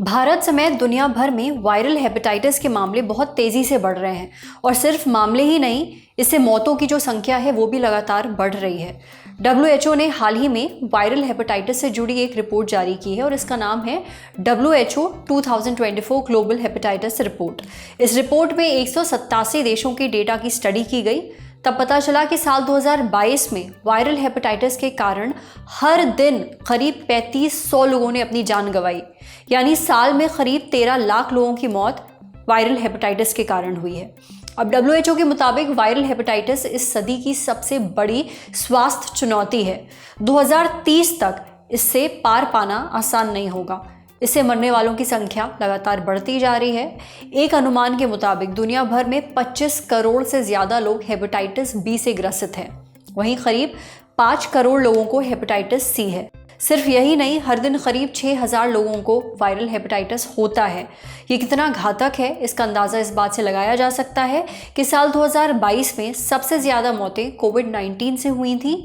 भारत समेत दुनिया भर में वायरल हेपेटाइटिस के मामले बहुत तेज़ी से बढ़ रहे हैं और सिर्फ मामले ही नहीं, इससे मौतों की जो संख्या है वो भी लगातार बढ़ रही है। WHO ने हाल ही में वायरल हेपेटाइटिस से जुड़ी एक रिपोर्ट जारी की है और इसका नाम है WHO 2024 ग्लोबल हेपेटाइटिस रिपोर्ट। इस रिपोर्ट में 187 देशों के डेटा की स्टडी की गई। तब पता चला कि साल 2022 में वायरल हेपेटाइटिस के कारण हर दिन करीब 3500 लोगों ने अपनी जान गंवाई, यानी साल में करीब 13 लाख लोगों की मौत वायरल हेपेटाइटिस के कारण हुई है। अब WHO के मुताबिक वायरल हेपेटाइटिस इस सदी की सबसे बड़ी स्वास्थ्य चुनौती है। 2030 तक इससे पार पाना आसान नहीं होगा। इससे मरने वालों की संख्या लगातार बढ़ती जा रही है। एक अनुमान के मुताबिक दुनिया भर में 25 करोड़ से ज़्यादा लोग हेपेटाइटिस बी से ग्रसित हैं। वहीं करीब 5 करोड़ लोगों को हेपेटाइटिस सी है। सिर्फ यही नहीं, हर दिन करीब 6000 लोगों को वायरल हेपेटाइटिस होता है। ये कितना घातक है, इसका अंदाज़ा इस बात से लगाया जा सकता है कि साल 2022 में सबसे ज़्यादा मौतें कोविड-19 से हुई थीं।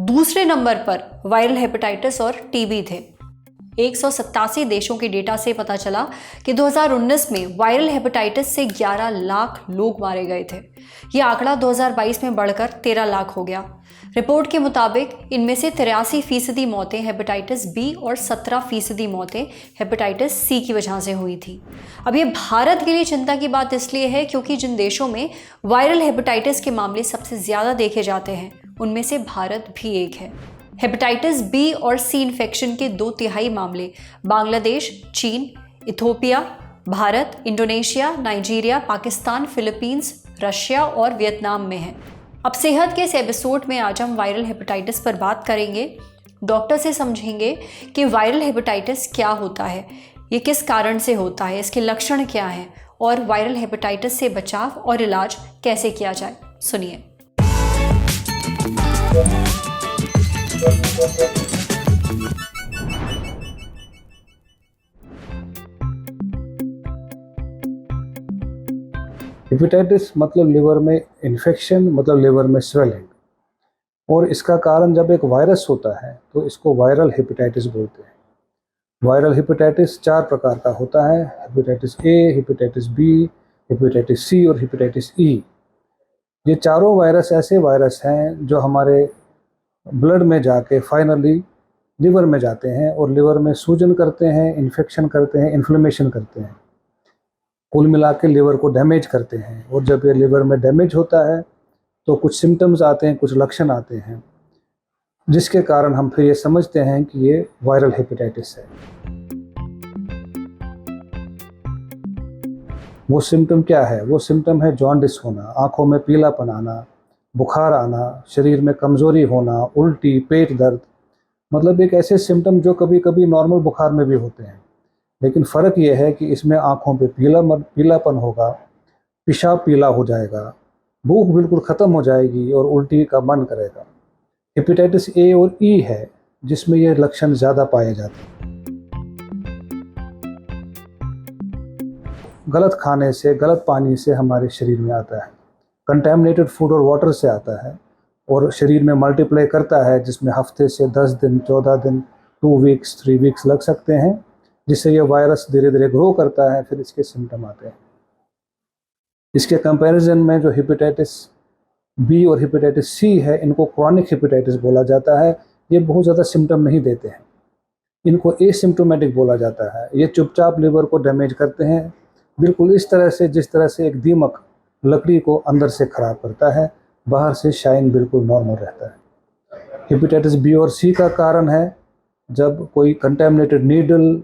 दूसरे नंबर पर वायरल हेपेटाइटिस और टीबी थे। 187 देशों के डेटा से पता चला कि 2019 में वायरल हेपेटाइटिस से 11 लाख लोग मारे गए थे। ये आंकड़ा 2022 में बढ़कर 13 लाख हो गया। रिपोर्ट के मुताबिक इनमें से 83% मौतें हेपेटाइटिस बी और 17% मौतें हेपेटाइटिस सी की वजह से हुई थी। अब ये भारत के लिए चिंता की बात इसलिए है क्योंकि जिन देशों में वायरल हेपेटाइटिस के मामले सबसे ज़्यादा देखे जाते हैं उनमें से भारत भी एक है। हेपेटाइटिस बी और सी इन्फेक्शन के 2/3 मामले बांग्लादेश, चीन, Ethiopia, Bharat, Indonesia, Nigeria, Pakistan, Philippines, Russia और वियतनाम में हैं। अब सेहत के इस एपिसोड में आज हम वायरल हेपेटाइटिस पर बात करेंगे। डॉक्टर से समझेंगे कि वायरल हेपेटाइटिस क्या होता है, ये किस कारण से होता है, इसके लक्षण क्या हैं और वायरल हेपेटाइटिस से बचाव और इलाज कैसे किया जाए। सुनिए। हेपेटाइटिस मतलब लिवर में इन्फेक्शन, मतलब लिवर में स्वेलिंग, और इसका कारण जब एक वायरस होता है तो इसको वायरल हेपेटाइटिस बोलते हैं। वायरल हेपेटाइटिस 4 प्रकार का होता है: hepatitis A, hepatitis B, hepatitis C और हेपेटाइटिस ई। ये चारों वायरस ऐसे वायरस हैं जो हमारे ब्लड में जाके फाइनली लिवर में जाते हैं और लिवर में सूजन करते हैं, इन्फेक्शन करते हैं, इन्फ्लेमेशन करते हैं, कुल मिला के लिवर को डैमेज करते हैं। और जब ये लिवर में डैमेज होता है तो कुछ सिम्टम्स आते हैं, कुछ लक्षण आते हैं, जिसके कारण हम फिर ये समझते हैं कि ये वायरल हेपेटाइटिस है। वो सिम्टम क्या है? वो सिम्टम है जॉन्डिस होना, आंखों में पीलापन आना, बुखार आना, शरीर में कमज़ोरी होना, उल्टी, पेट दर्द। मतलब एक ऐसे सिम्टम जो कभी कभी नॉर्मल बुखार में भी होते हैं, लेकिन फ़र्क ये है कि इसमें आँखों पे पीलापन होगा, पेशाब पीला हो जाएगा, भूख बिल्कुल ख़त्म हो जाएगी और उल्टी का मन करेगा। हेपेटाइटिस ए और ई है जिसमें ये लक्षण ज़्यादा पाए जाते हैं। गलत खाने से, गलत पानी से हमारे शरीर में आता है, कंटेमिनेटेड फूड और वाटर से आता है और शरीर में मल्टीप्लाई करता है, जिसमें हफ्ते से 10 दिन, 14 दिन, 2 वीक्स, 3 वीक्स लग सकते हैं, जिससे ये वायरस धीरे धीरे ग्रो करता है, फिर इसके सिम्टम आते हैं। इसके कंपैरिजन में जो हेपेटाइटिस बी और हेपेटाइटिस सी है, इनको क्रॉनिक हेपेटाइटिस बोला जाता है। ये बहुत ज़्यादा सिम्टम नहीं देते हैं, इनको एसिम्प्टोमेटिक बोला जाता है। ये चुपचाप लिवर को डैमेज करते हैं, बिल्कुल इस तरह से जिस तरह से एक दीमक लकड़ी को अंदर से ख़राब करता है, बाहर से शाइन बिल्कुल नॉर्मल रहता है। हेपेटाइटिस बी और सी का कारण है जब कोई कंटेमिनेटेड नीडल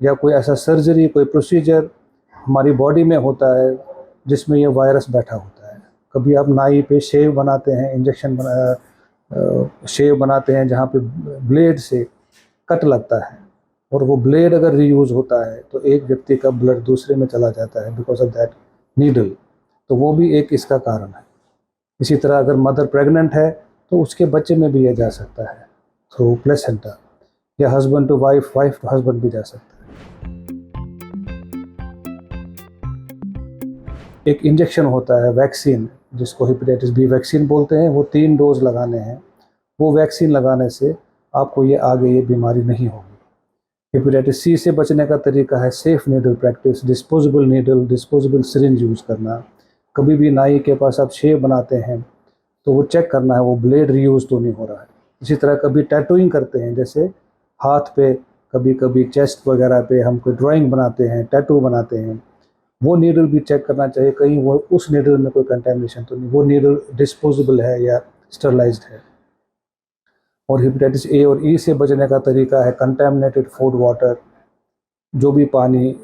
या कोई ऐसा सर्जरी, कोई प्रोसीजर हमारी बॉडी में होता है जिसमें ये वायरस बैठा होता है। कभी आप नाई पे शेव बनाते हैं, शेव बनाते हैं जहाँ पे ब्लेड से कट लगता है, और वो ब्लेड अगर रीयूज़ होता है तो एक व्यक्ति का ब्लड दूसरे में चला जाता है बिकॉज ऑफ दैट नीडल, तो वो भी एक इसका कारण है। इसी तरह अगर मदर प्रेग्नेंट है तो उसके बच्चे में भी ये जा सकता है थ्रू प्लेसेंटा, या husband to wife, wife to husband भी जा सकता है। एक इंजेक्शन होता है वैक्सीन, जिसको हेपेटाइटिस बी वैक्सीन बोलते हैं, वो 3 डोज लगाने हैं। वो वैक्सीन लगाने से आपको ये आगे ये बीमारी नहीं होगी। हेपेटाइटिस सी से बचने का तरीका है safe needle practice, disposable needle, disposable syringe use करना। कभी भी नाई के पास आप शेव बनाते हैं तो वो चेक करना है वो ब्लेड रीयूज तो नहीं हो रहा है। इसी तरह कभी टैटूइंग करते हैं, जैसे हाथ पे, कभी कभी चेस्ट वगैरह पे हम कोई ड्राइंग बनाते हैं, टैटू बनाते हैं, वो नीडल भी चेक करना चाहिए कहीं वो उस नीडल में कोई कंटेमिनेशन तो नहीं, वो नीडल डिस्पोजेबल है या स्टरलाइज्ड है। और हेपेटाइटिस ए और ई से बचने का तरीका है कंटेमिनेटेड फूड वाटर, जो भी पानी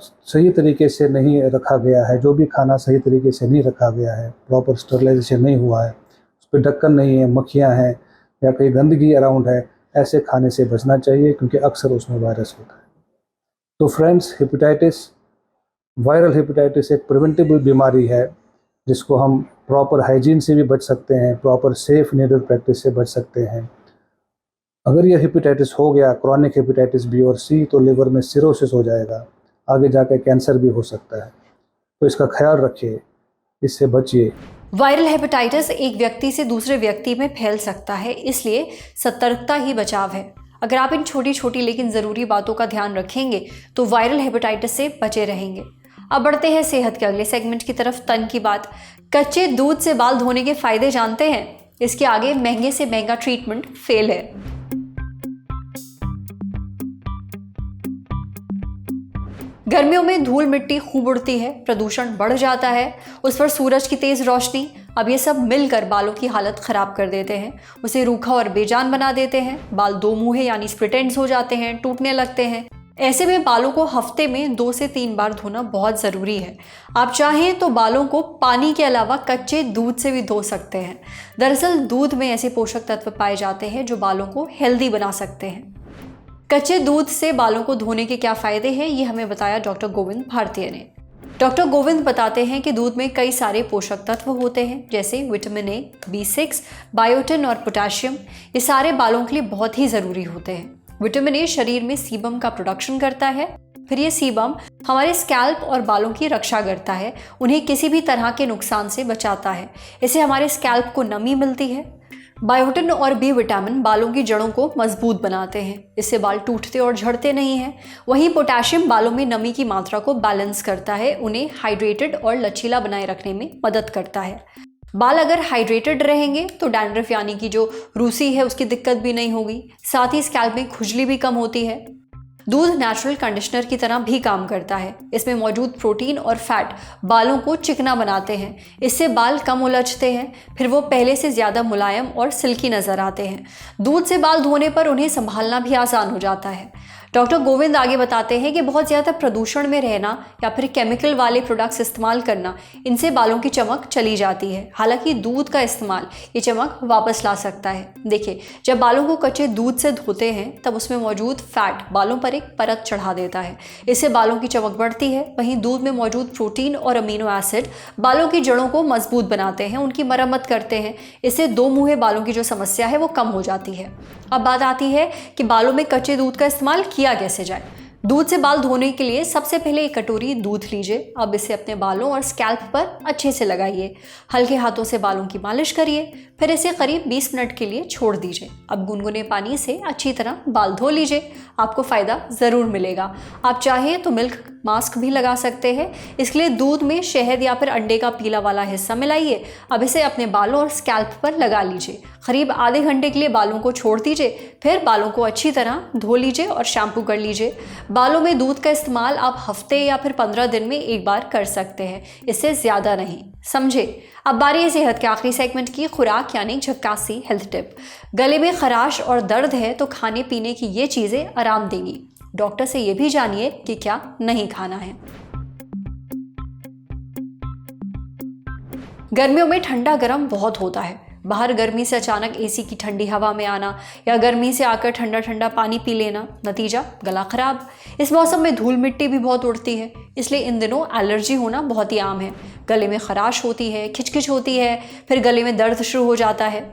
सही तरीके से नहीं रखा गया है, जो भी खाना सही तरीके से नहीं रखा गया है, प्रॉपर स्टरलाइजेशन नहीं हुआ है, उस पर ढक्कन नहीं है, मक्खियाँ हैं या कहीं गंदगी अराउंड है, ऐसे खाने से बचना चाहिए क्योंकि अक्सर उसमें वायरस होता है। तो फ्रेंड्स, वायरल हेपेटाइटिस एक प्रिवेंटेबल बीमारी है जिसको हम प्रॉपर हाइजीन से भी बच सकते हैं, प्रॉपर सेफ नीडल प्रैक्टिस से बच सकते हैं। अगर यह हेपेटाइटिस हो गया, क्रॉनिक हेपेटाइटिस बी और सी, तो लिवर में सिरोसिस हो जाएगा, आगे जाकर कैंसर भी हो सकता है। तो इसका ख्याल रखिए, इससे बचिए। वायरल हेपेटाइटिस एक व्यक्ति से दूसरे व्यक्ति में फैल सकता है, इसलिए सतर्कता ही बचाव है। अगर आप इन छोटी छोटी लेकिन ज़रूरी बातों का ध्यान रखेंगे तो वायरल हेपेटाइटिस से बचे रहेंगे। अब बढ़ते हैं सेहत के अगले सेगमेंट की तरफ, तन की बात। कच्चे दूध से बाल धोने के फायदे जानते हैं? इसके आगे महंगे से महंगा ट्रीटमेंट फेल है। गर्मियों में धूल मिट्टी खूब उड़ती है, प्रदूषण बढ़ जाता है, उस पर सूरज की तेज रोशनी, अब ये सब मिलकर बालों की हालत खराब कर देते हैं, उसे रूखा और बेजान बना देते हैं। बाल दो मुंहे यानी स्प्लिट एंड्स हो जाते हैं, टूटने लगते हैं। ऐसे में बालों को हफ्ते में 2 से 3 बार धोना बहुत ज़रूरी है। आप चाहें तो बालों को पानी के अलावा कच्चे दूध से भी धो सकते हैं। दरअसल दूध में ऐसे पोषक तत्व पाए जाते हैं जो बालों को हेल्दी बना सकते हैं। कच्चे दूध से बालों को धोने के क्या फ़ायदे हैं, ये हमें बताया डॉक्टर गोविंद भारतीय ने। डॉक्टर गोविंद बताते हैं कि दूध में कई सारे पोषक तत्व होते हैं, जैसे विटामिन ए, B6, बायोटिन और पोटेशियम। ये सारे बालों के लिए बहुत ही ज़रूरी होते हैं। विटामिन ए शरीर में सीबम का प्रोडक्शन करता है, फिर ये सीबम हमारे स्कैल्प और बालों की रक्षा करता है, उन्हें किसी भी तरह के नुकसान से बचाता है। इससे हमारे स्कैल्प को नमी मिलती है। बायोटिन और बी विटामिन बालों की जड़ों को मजबूत बनाते हैं, इससे बाल टूटते और झड़ते नहीं हैं। वहीं पोटेशियम बालों में नमी की मात्रा को बैलेंस करता है, उन्हें हाइड्रेटेड और लचीला बनाए रखने में मदद करता है। बाल अगर हाइड्रेटेड रहेंगे तो डैंड्रफ यानी कि जो रूसी है उसकी दिक्कत भी नहीं होगी, साथ ही स्कैल्प में खुजली भी कम होती है। दूध नेचुरल कंडीशनर की तरह भी काम करता है। इसमें मौजूद प्रोटीन और फैट बालों को चिकना बनाते हैं, इससे बाल कम उलझते हैं, फिर वो पहले से ज़्यादा मुलायम और सिल्की नज़र आते हैं। दूध से बाल धोने पर उन्हें संभालना भी आसान हो जाता है। डॉक्टर गोविंद आगे बताते हैं कि बहुत ज़्यादा प्रदूषण में रहना या फिर केमिकल वाले प्रोडक्ट्स इस्तेमाल करना, इनसे बालों की चमक चली जाती है। हालांकि दूध का इस्तेमाल ये चमक वापस ला सकता है। देखिए, जब बालों को कच्चे दूध से धोते हैं तब उसमें मौजूद फैट बालों पर एक परत चढ़ा देता है, इससे बालों की चमक बढ़ती है। वहीं दूध में मौजूद प्रोटीन और अमीनो एसिड बालों की जड़ों को मजबूत बनाते हैं, उनकी मरम्मत करते हैं। इससे दो मुँहे बालों की जो समस्या है वो कम हो जाती है। अब बात आती है कि बालों में कच्चे दूध का इस्तेमाल किया कैसे जाए। दूध से बाल धोने के लिए सबसे पहले एक कटोरी दूध लीजिए। अब इसे अपने बालों और स्कैल्प पर अच्छे से लगाइए। हल्के हाथों से बालों की मालिश करिए, फिर इसे करीब 20 मिनट के लिए छोड़ दीजिए। अब गुनगुने पानी से अच्छी तरह बाल धो लीजिए, आपको फ़ायदा ज़रूर मिलेगा। आप चाहें तो मिल्क मास्क भी लगा सकते हैं। इसके लिए दूध में शहद या फिर अंडे का पीला वाला हिस्सा मिलाइए। अब इसे अपने बालों और स्कैल्प पर लगा लीजिए। करीब आधे घंटे के लिए बालों को छोड़ दीजिए, फिर बालों को अच्छी तरह धो लीजिए और शैम्पू कर लीजिए। बालों में दूध का इस्तेमाल आप हफ्ते या फिर 15 दिन में एक बार कर सकते हैं, इससे ज़्यादा नहीं, समझे। अब बारी है सेहत के आखिरी सेगमेंट की, खुराक यानी झक्कासी हेल्थ टिप। गले में खराश और दर्द है तो खाने पीने की ये चीज़ें आराम देंगी। डॉक्टर से ये भी जानिए कि क्या नहीं खाना है। गर्मियों में ठंडा गर्म बहुत होता है। बाहर गर्मी से अचानक एसी की ठंडी हवा में आना या गर्मी से आकर ठंडा ठंडा पानी पी लेना, नतीजा गला खराब। इस मौसम में धूल मिट्टी भी बहुत उड़ती है, इसलिए इन दिनों एलर्जी होना बहुत ही आम है। गले में खराश होती है, खिचखिच होती है, फिर गले में दर्द शुरू हो जाता है।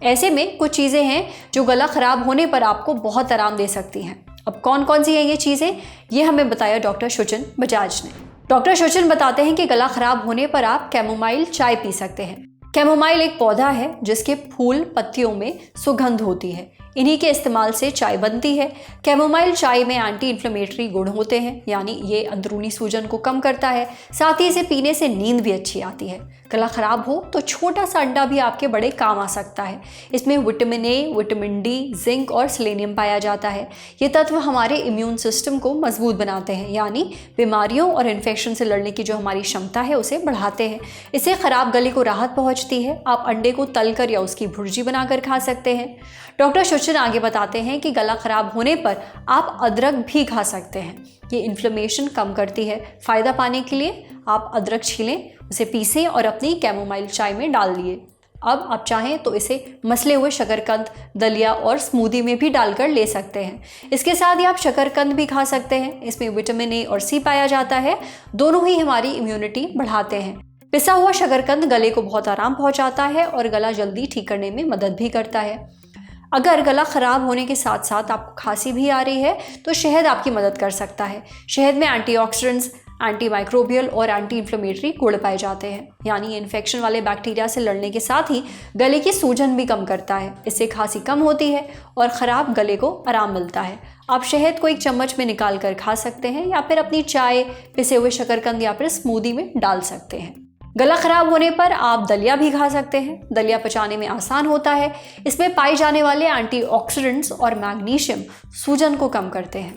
ऐसे में कुछ चीज़ें हैं जो गला खराब होने पर आपको बहुत आराम दे सकती हैं। अब कौन कौन सी हैं ये चीज़ें, ये हमें बताया डॉक्टर सुचिन बजाज ने। डॉक्टर सुचिन बताते हैं कि गला खराब होने पर आप कैमोमाइल चाय पी सकते हैं। कैमोमाइल एक पौधा है जिसके फूल पत्तियों में सुगंध होती है। इन्हीं के इस्तेमाल से चाय बनती है। कैमोमाइल चाय में एंटी इन्फ्लेमेटरी गुण होते हैं, यानी ये अंदरूनी सूजन को कम करता है। साथ ही इसे पीने से नींद भी अच्छी आती है। गला खराब हो तो छोटा सा अंडा भी आपके बड़े काम आ सकता है। इसमें vitamin A, vitamin D, zinc और सेलेनियम पाया जाता है। ये तत्व हमारे इम्यून सिस्टम को मजबूत बनाते हैं, यानी बीमारियों और इन्फेक्शन से लड़ने की जो हमारी क्षमता है उसे बढ़ाते हैं। इससे खराब गले को राहत पहुंचती है। आप अंडे को तलकर या उसकी भुर्जी बनाकर खा सकते हैं। डॉक्टर शुचिन आगे बताते हैं कि गला खराब होने पर आप अदरक भी खा सकते हैं। ये इन्फ्लेमेशन कम करती है। फ़ायदा पाने के लिए आप अदरक छीलें, उसे पीसें और अपनी कैमोमाइल चाय में डाल दिए। अब आप चाहें तो इसे मसले हुए शकरकंद, दलिया और स्मूदी में भी डालकर ले सकते हैं। इसके साथ ही आप शकरकंद भी खा सकते हैं। इसमें विटामिन ए और सी पाया जाता है। दोनों ही हमारी इम्यूनिटी बढ़ाते हैं। पिसा हुआ शकरकंद गले को बहुत आराम पहुंचाता है और गला जल्दी ठीक करने में मदद भी करता है। अगर गला खराब होने के साथ साथ आपको खांसी भी आ रही है तो शहद आपकी मदद कर सकता है। शहद में एंटीऑक्सीडेंट्स, एंटी माइक्रोबियल और एंटी इन्फ्लेमेटरी गुण पाए जाते हैं, यानी इन्फेक्शन वाले बैक्टीरिया से लड़ने के साथ ही गले की सूजन भी कम करता है। इससे खांसी कम होती है और ख़राब गले को आराम मिलता है। आप शहद को एक चम्मच में निकाल कर खा सकते हैं या फिर अपनी चाय, पिसे हुए शकरकंद या फिर स्मूदी में डाल सकते हैं। गला खराब होने पर आप दलिया भी खा सकते हैं। दलिया पचाने में आसान होता है। इसमें पाए जाने वाले एंटीऑक्सीडेंट्स और मैग्नीशियम सूजन को कम करते हैं।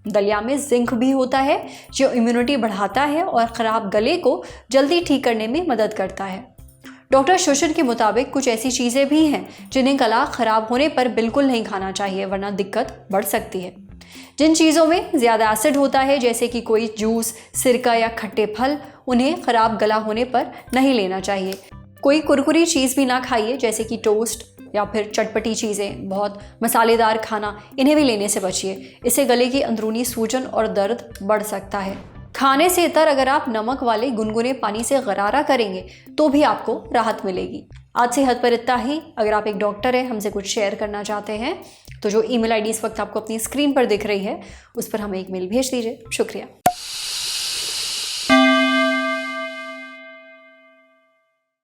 दलिया में जिंक भी होता है जो इम्यूनिटी बढ़ाता है और ख़राब गले को जल्दी ठीक करने में मदद करता है। डॉक्टर शुचिन के मुताबिक कुछ ऐसी चीज़ें भी हैं जिन्हें गला खराब होने पर बिल्कुल नहीं खाना चाहिए, वरना दिक्कत बढ़ सकती है। जिन चीज़ों में ज़्यादा एसिड होता है, जैसे कि कोई जूस, सिरका या खट्टे फल, उन्हें ख़राब गला होने पर नहीं लेना चाहिए। कोई कुरकुरी चीज़ भी ना खाइए, जैसे कि टोस्ट या फिर चटपटी चीज़ें, बहुत मसालेदार खाना, इन्हें भी लेने से बचिए। इससे गले की अंदरूनी सूजन और दर्द बढ़ सकता है। खाने से इतर अगर आप नमक वाले गुनगुने पानी से गरारा करेंगे तो भी आपको राहत मिलेगी। आज सेहत पर इतना ही। अगर आप एक डॉक्टर हैं, हमसे कुछ शेयर करना चाहते हैं तो जो ईमेल आईडी इस वक्त आपको अपनी स्क्रीन पर दिख रही है उस पर हमें एक मेल भेज दीजिए। शुक्रिया।